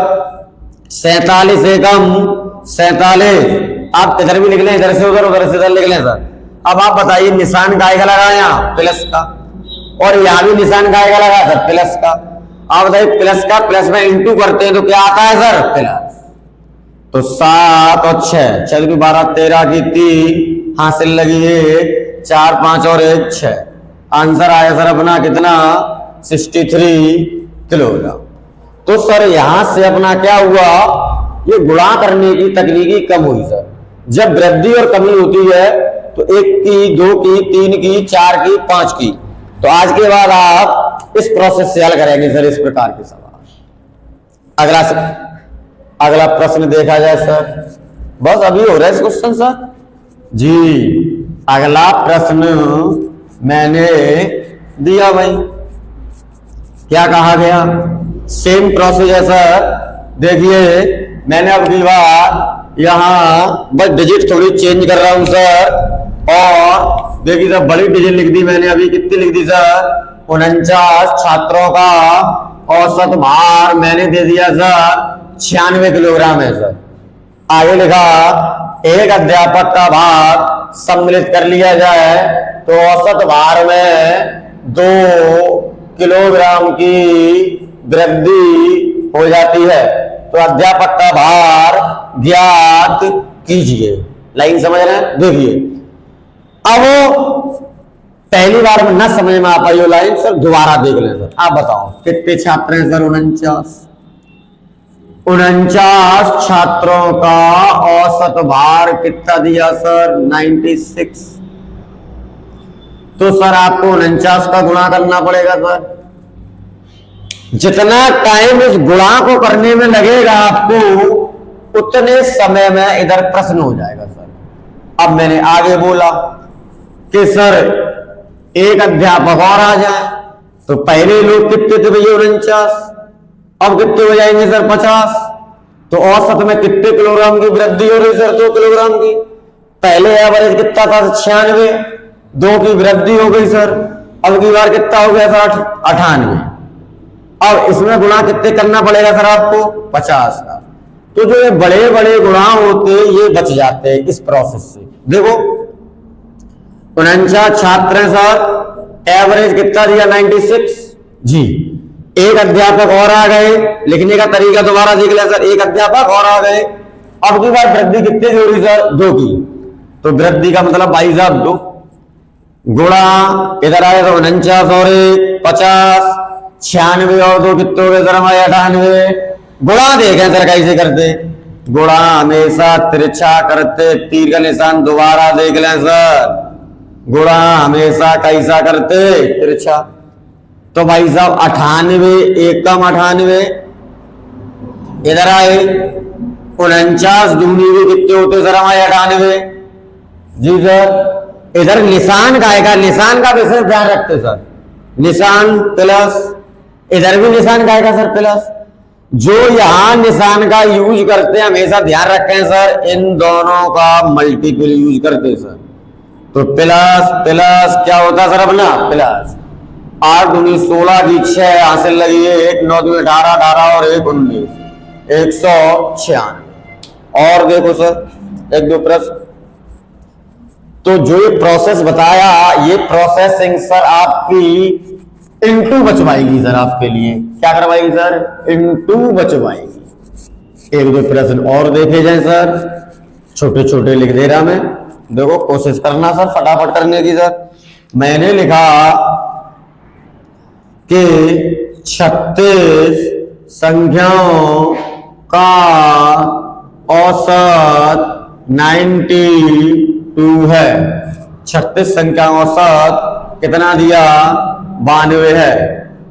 47 एकम 47। आप इधर भी लिख लें, इधर से उधर से इधर लिख लें सर। अब आप बताइए निशान काय का लगा यहाँ प्लस का, और यहाँ भी निशान काय का लगा सर प्लस का। आप बताइए प्लस का प्लस में इंटू करते हैं तो क्या आता है सर प्लस, तो 7 और 6 चल 12 13 की 3 हासिल लगी है 4 5 और 1 6, आंसर आया सर अपना कितना 63 किलोग्राम। तो सर यहां से अपना क्या हुआ, ये गुणा करने की तकनीकी कम हुई सर। जब वृद्धि और कमी होती है तो 1 की 2 की 3 की 4 की 5 की, तो आज के बाद आप इस प्रोसेस से हल करेंगे सर इस प्रकार के सवाल। अगला प्रश्न देखा जाए सर, बस अभी हो रहा है इस क्वेश्चन सर जी। अगला प्रश्न मैंने दिया भाई, क्या कहा गया, सेम प्रोसेस है सर। देखिए मैंने अब की बार यहां बस डिजिट थोड़ी चेंज कर रहा हूं सर, और देखिए सर बड़ी डिजिट लिख दी मैंने, अभी कितनी लिख दी सर 49 छात्रों का औसत भार मैंने दे दिया सर 96 किलोग्राम है सर। आगे लिखा एक अध्यापक का भार सम्मिलित कर लिया जाए तो औसत भार में 2 किलोग्राम की वृद्धि हो जाती है, तो अध्यापक का भार ज्ञात कीजिए। लाइन समझ रहे हैं, देखिए अब पहली बार में न समझ में आ पाई वो लाइन सर, दोबारा देख लें सर। आप बताओ कितने छात्र हैं सर 49 छात्रों का औसत भार कितना दिया सर 96। तो सर आपको 49 का गुणा करना पड़ेगा सर। जितना टाइम इस गुणा को करने में लगेगा आपको, उतने समय में इधर प्रश्न हो जाएगा सर। अब मैंने आगे बोला कि सर एक अध्यापक और आ जाए, तो पहले लोग कितने थे भैया 49, अब कितने हो जाएंगे सर 50, तो औसत में कितने किलोग्राम की वृद्धि हो रही सर 2 किलोग्राम की। पहले एवरेज कितना था 96, 2 की वृद्धि हो गई सर, अब की बार कितना हो गया सर 98। अब इसमें गुणा कितने करना पड़ेगा सर आपको 50 का। तो जो ये बड़े बड़े गुणा होते ये बच जाते हैं इस प्रोसेस से। देखो 49 छात्र हैं सर, एवरेज कितना दिया 96 जी। एक अध्यापक और आ गए, लिखने का तरीका दोबारा देख लें सर, एक अध्यापक और आ गए। अब की बार वृद्धि कितनी जोड़ी सर 2 की, तो वृद्धि का मतलब भाई साहब 2 गुणा इधर आए तो 49 और 1 50, 96 और 2 कितने हो गए सर हमारे 98। गुणा देखें सर कैसे करते, गुणा हमेशा तिरछा करते, तीर का निशान दोबारा देख लें सर, गुणा हमेशा कैसा करते तिरछा। तो भाई साहब 98 एकम 98, इधर आए 49 दूनी भी कितने होते सर हमारे 98 जी सर। इधर निशान का आएगा, निशान का विशेष ध्यान रखते सर, निशान प्लस, इधर भी निशान का आएगा सर प्लस। जो यहां निशान का यूज करते हैं हमेशा ध्यान रखें सर, इन दोनों का मल्टीपल यूज करते सर। तो प्लस प्लस क्या होता सर अपना प्लस, 8 दूनी 16 की 6 हासिल लगी है, 1 9 दूनी 18 18 और 1 19 196। और देखो सर एक दो प्रश्न, तो जो ये प्रोसेस बताया ये प्रोसेसिंग सर आपकी इनटू बचवाएगी सर, आपके लिए क्या करवाएगी सर इनटू बचवाएगी। एक दो प्रश्न और देखे जाए सर, छोटे छोटे लिख दे रहा मैं, देखो कोशिश करना सर फटाफट करने की सर। मैंने लिखा के 36 संख्याओं का औसत 92 है। 36 संख्या औसत कितना दिया? 92 है।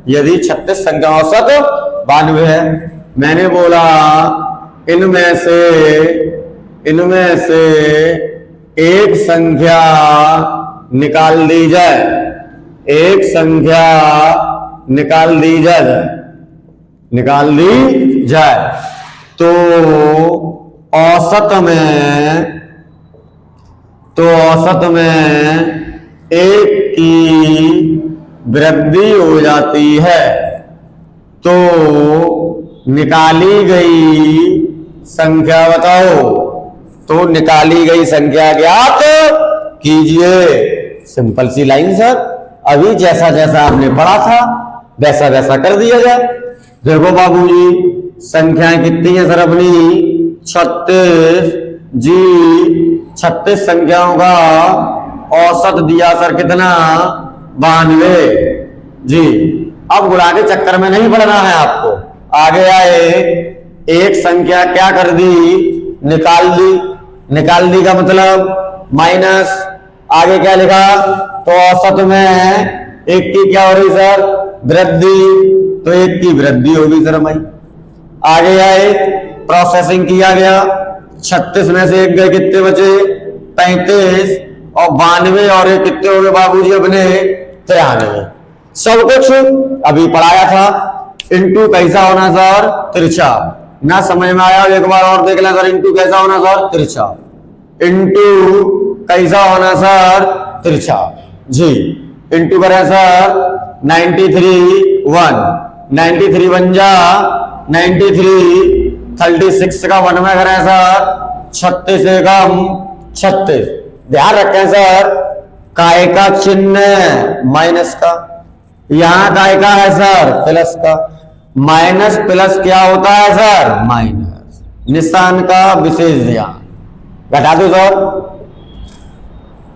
यदि 36 संख्या औसत 92 है, मैंने बोला इनमें से एक संख्या निकाल दी जाए, एक संख्या निकाल दी जाए तो औसत में एक की वृद्धि हो जाती है। तो निकाली गई संख्या बताओ, तो निकाली गई संख्या ज्ञात कीजिए। सिंपल सी लाइन सर, अभी जैसा जैसा आपने पढ़ा था वैसा वैसा कर दिया जाए। देखो बाबूजी, संख्याएं कितनी है सर अपनी? 36 जी। 36 संख्याओं का औसत दिया सर कितना? 92 जी। अब गुणा के चक्कर में नहीं पड़ना है आपको। आगे आए, एक संख्या क्या कर दी? निकाल दी का मतलब माइनस, आगे क्या लिखा? तो औसत में एक की क्या हो रही सर? वृद्धि, तो एक की वृद्धि होगी सर हमारी। आगे आए, प्रोसेसिंग किया गया, 36 में से एक गए, कितने बचे? 35, और 92 और एक कितने हो गए बाबूजी अपने? 93। सब कुछ अभी पढ़ाया था। इंटू कैसा होना सर? तिरछा। ना समझ में आया? एक बार और देख लें सर, इंटू कैसा होना सर? तिरछा। इंटू कैसा होना सर? तिरछा जी। इंटू करें सर 93 1, 93 बन जा 93, 36 का 1 में करें सर 36 एकम 36। ध्यान रखें सर, काय का चिन्ह माइनस का, यहां काय का है सर? प्लस का। माइनस प्लस क्या होता है सर? माइनस। निशान का विशेष ध्यान। घटा दो सर,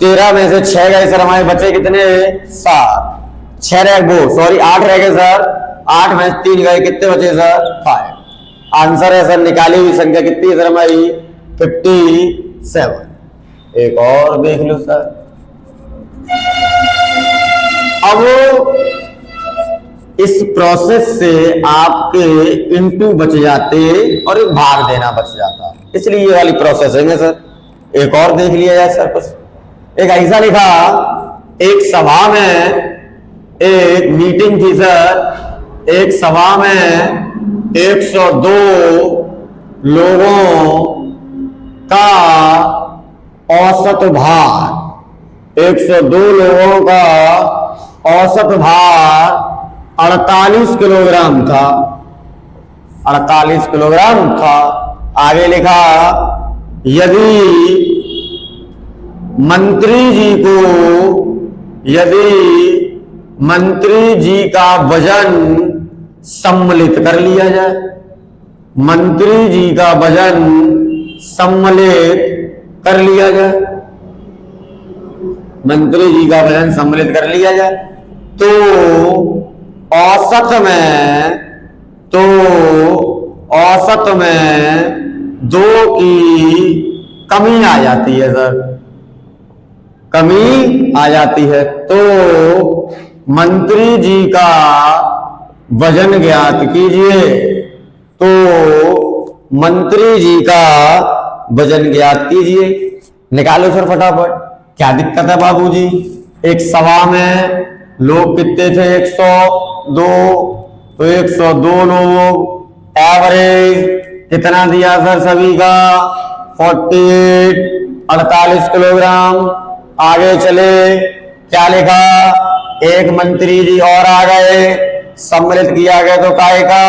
13 में से 6 गए सर हमारे, बचे कितने? 7। 6 रह गए, सॉरी 8 रह गए सर। 8 में 3 गए, कितने बचे सर? 5। आंसर है सर, निकाली हुई संख्या कितनी है सर हमारी? 57। एक और देख लो सर। अब इस प्रोसेस से आपके इंटू बच जाते और एक भाग देना बच जाता, इसलिए ये वाली प्रोसेसिंग है सर। एक और देख लिया जाए सर कुछ। एक ऐसा लिखा, एक सभा में एक मीटिंग थी सर। एक सभा में 102 लोगों का औसत भार, 102 लोगों का औसत भार 48 किलोग्राम था। 48 किलोग्राम था। आगे लिखा, यदि मंत्री जी का वजन सम्मिलित कर लिया जाए, मंत्री जी का वजन सम्मिलित कर लिया जाए, मंत्री जी का वजन सम्मिलित कर लिया जाए, तो औसत में 2 की कमी आ जाती है सर, कमी आ जाती है। तो मंत्री जी का वजन ज्ञात कीजिए। तो मंत्री जी का वजन ज्ञात कीजिए। निकालो सर फटाफट। क्या दिक्कत है बाबूजी? एक सभा में लोग कितने थे? 102। तो 102 लोग, एवरेज कितना दिया सर सभी का? 48, 48 किलोग्राम। आगे चले, क्या लिखा? एक मंत्री जी और आ गए, सम्मिलित किया गया तो काय का?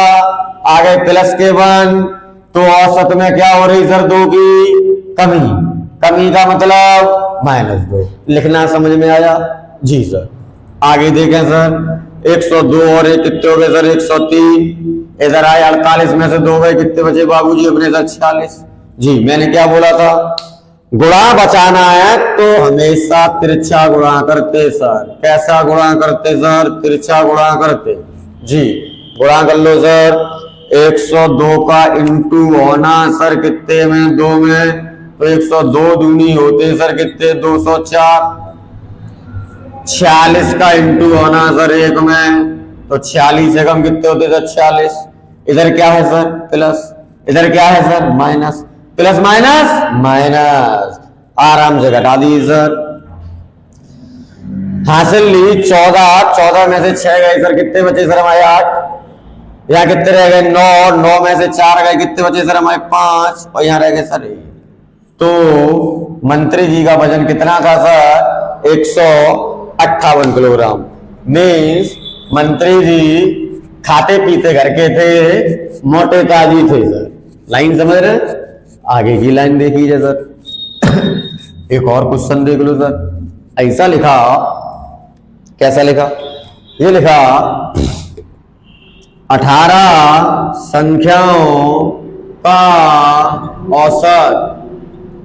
आगे प्लस के 1, तो औसत में क्या हो रही सर? 2 की कमी। कमी का मतलब -2। लिखना समझ में आया? जी सर। आगे देखें सर, 102 और एक कितने हो गए सर? 103। इधर आए, 48 में से 2 गए, कितने बचे बाबूजी अपने सर? 46। जी, मैंने क्या बोला था? गुणा बचाना है तो हमेशा तिरछा गुणा करते सर। कैसा गुणा करते सर? तिरछा गुणा करते जी। गुणा कर लो सर। 102 का इंटू होना सर कितने में? 2 में, तो 102 दूनी होते सर कितने? 204। 46 का इंटू होना सर 1 में, तो 46 से कम कितने होते सर? 46। इधर क्या है सर? प्लस। इधर क्या है sir? Minus. Plus minus minus, आराम से घटा दीजिए सर। हासिल ली 14, 14 में से 6 गए सर, कितने बचे सर हमारे? 8। यहाँ कितने रह गए? 9, 9 में से 4 गए, कितने बचे सर हमारे? 5, और यहाँ रह गए सर 1। तो मंत्री जी का वजन कितना था सर? 158 किलोग्राम। मीन्स मंत्री जी खाते पीते घर के थे, मोटे ताजी थे सर। लाइन समझ रहे? आगे की लाइन देखिए सर। एक और क्वेश्चन देख लो सर। ऐसा लिखा, कैसा लिखा? ये लिखा 18 संख्याओं का औसत,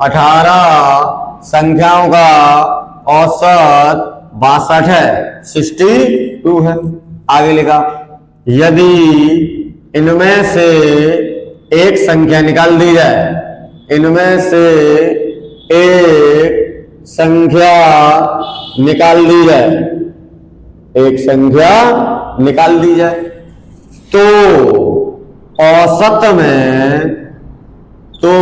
18 संख्याओं का औसत 62 है, 62 है। आगे लिखा यदि इनमें से एक संख्या निकाल दी जाए, इनमें से एक संख्या निकाल दी जाए, एक संख्या निकाल दी जाए, तो औसत में, तो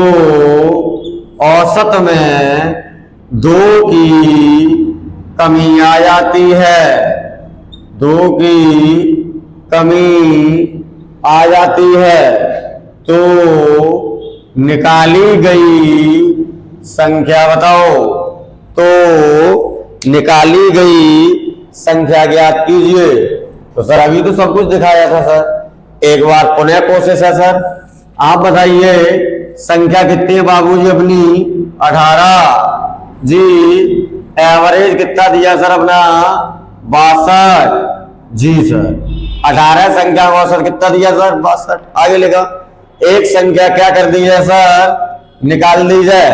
औसत में 2 की कमी आ जाती है, 2 की कमी आ जाती है। तो निकाली गई संख्या बताओ, तो निकाली गई संख्या ज्ञात कीजिए। तो सर अभी तो सब कुछ दिखाया था सर, एक बार पुनः कोशिश है सर। आप बताइए संख्या कितनी है बाबूजी अपनी? 18 जी। एवरेज कितना दिया सर अपना? 62 जी सर। 18 संख्या का औसत कितना दिया सर? 62। आगे लिखा एक संख्या क्या कर दी है सर? निकाल दी जाए,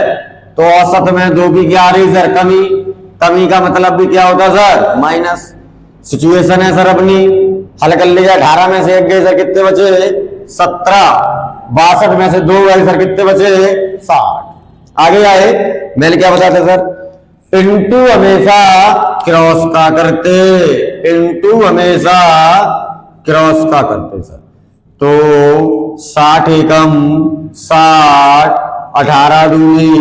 तो औसत में 2 की क्या आ रही सर? कमी। कमी का मतलब भी क्या होता सर? माइनस। सिचुएशन है सर अपनी, हल कर लीजिए। 18 में से 1 गए सर, कितने बचे? 17। 62 में से 2 गए सर, कितने बचे? 60। आगे आए, मैंने क्या बताया सर? इंटू हमेशा क्रॉस का करते, इंटू हमेशा क्रॉस का करते सर। तो 60 एकम 60, 18 दूनी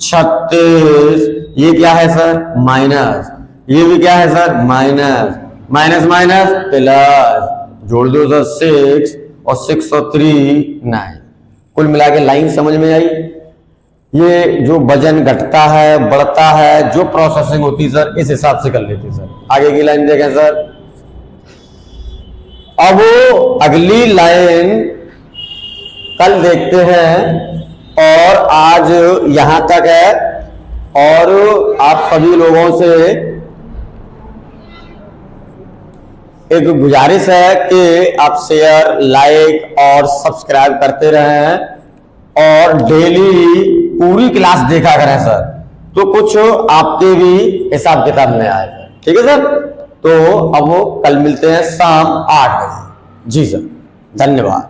36, ये क्या है सर? माइनस। ये भी क्या है sir? Minus. Minus minus plus, जोड़ दो सर 6 और 6 और 3 9। कुल मिला के लाइन समझ में आई? ये जो वजन घटता है बढ़ता है, जो प्रोसेसिंग होती है सर, इस हिसाब से कर लेते सर। आगे की लाइन देखें सर। अब अगली लाइन कल देखते हैं, और आज यहां तक है। और आप सभी लोगों से एक गुजारिश है कि आप शेयर, लाइक और सब्सक्राइब करते रहें, और डेली पूरी क्लास देखा करें सर, तो कुछ आपके भी हिसाब किताब में आएगा। ठीक है सर? तो अब कल मिलते हैं शाम 8 बजे। जी सर, धन्यवाद।